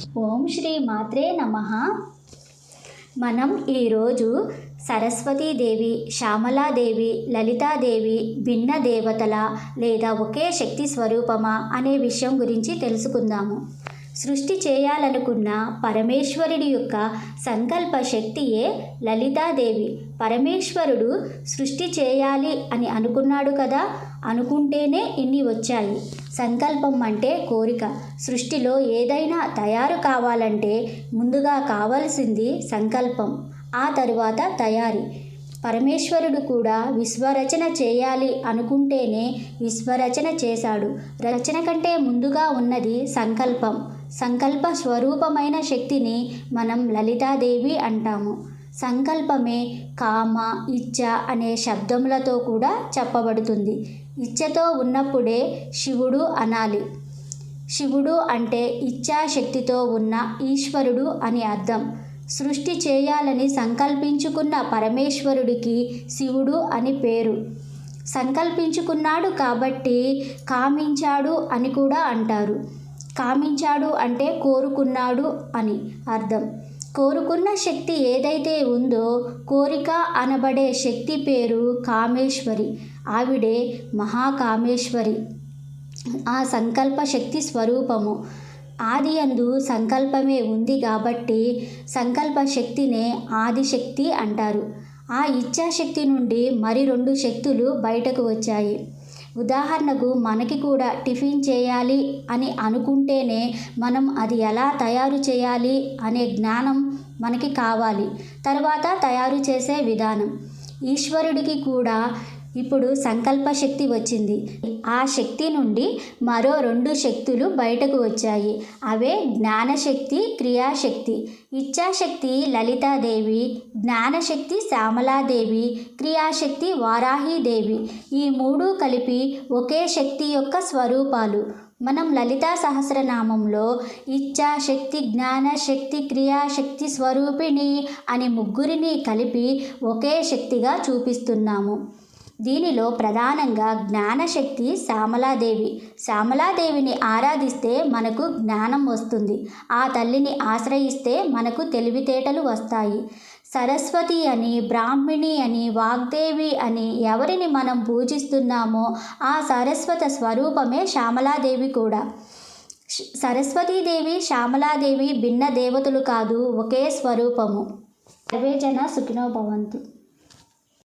ఓం శ్రీ మాత్రే నమః. మనం ఈరోజు సరస్వతీదేవి, శ్యామలాదేవి, లలితాదేవి భిన్న దేవతల లేదా ఒకే శక్తి స్వరూపమా అనే విషయం గురించి తెలుసుకుందాము. సృష్టి చేయాలనుకున్న పరమేశ్వరుడి యొక్క సంకల్ప శక్తియే లలితాదేవి. పరమేశ్వరుడు సృష్టి చేయాలి అని అనుకున్నాడు కదా, అనుకుంటేనే ఇన్ని వచ్చాయి. సంకల్పం అంటే కోరిక. సృష్టిలో ఏదైనా తయారు కావాలంటే ముందుగా కావాల్సింది సంకల్పం, ఆ తరువాత తయారీ. పరమేశ్వరుడు కూడా విశ్వరచన చేయాలి అనుకుంటేనే విశ్వరచన చేశాడు. రచన కంటే ముందుగా ఉన్నది సంకల్పం. సంకల్ప స్వరూపమైన శక్తిని మనం లలితాదేవి అంటాము. సంకల్పమే కామ, ఇచ్ఛ అనే శబ్దములతో కూడా చెప్పబడుతుంది. ఇచ్ఛతో ఉన్నప్పుడే శివుడు అనాలి. శివుడు అంటే ఇచ్ఛాశక్తితో ఉన్న ఈశ్వరుడు అని అర్థం. సృష్టి చేయాలని సంకల్పించుకున్న పరమేశ్వరుడికి శివుడు అని పేరు. సంకల్పించుకున్నాడు కాబట్టి కామించాడు అని కూడా అంటారు. కామించాడు అంటే కోరుకున్నాడు అని అర్థం. కోరుకున్న శక్తి ఏదైతే ఉందో, కోరిక అనబడే శక్తి పేరు కామేశ్వరి. ఆవిడే మహాకామేశ్వరి. ఆ సంకల్ప శక్తి స్వరూపము. ఆదియందు సంకల్పమే ఉంది కాబట్టి సంకల్ప శక్తినే ఆదిశక్తి అంటారు. ఆ ఇచ్ఛాశక్తి నుండి మరి 2 శక్తులు బయటకు వచ్చాయి. ఉదాహరణకు మనకి కూడా టిఫిన్ చేయాలి అని అనుకుంటేనే మనం అది ఎలా తయారు చేయాలి అనే జ్ఞానం మనకి కావాలి. తర్వాత తయారు చేసే విధానం. ఈశ్వరుడికి కూడా ఇప్పుడు సంకల్ప శక్తి వచ్చింది. ఆ శక్తి నుండి మరో 2 శక్తులు బయటకు వచ్చాయి. అవే జ్ఞానశక్తి, క్రియాశక్తి. ఇచ్ఛాశక్తి లలితాదేవి, జ్ఞానశక్తి శ్యామలాదేవి, క్రియాశక్తి వారాహీదేవి. ఈ 3 కలిపి ఒకే శక్తి యొక్క స్వరూపాలు. మనం లలితా సహస్రనామంలో ఇచ్ఛాశక్తి, జ్ఞానశక్తి, క్రియాశక్తి స్వరూపిణి అని 3 కలిపి ఒకే శక్తిగా చూపిస్తున్నాము. దీనిలో ప్రధానంగా జ్ఞానశక్తి శ్యామలాదేవి. శ్యామలాదేవిని ఆరాధిస్తే మనకు జ్ఞానం వస్తుంది. ఆ తల్లిని ఆశ్రయిస్తే మనకు తెలివితేటలు వస్తాయి. సరస్వతి అని, బ్రాహ్మిణి అని, వాగ్దేవి అని ఎవరిని మనం పూజిస్తున్నామో ఆ సరస్వత స్వరూపమే శ్యామలాదేవి కూడా. సరస్వతీదేవి, శ్యామలాదేవి భిన్న దేవతలు కాదు, ఒకే స్వరూపము. సర్వే జన సుఖినో భవంతు.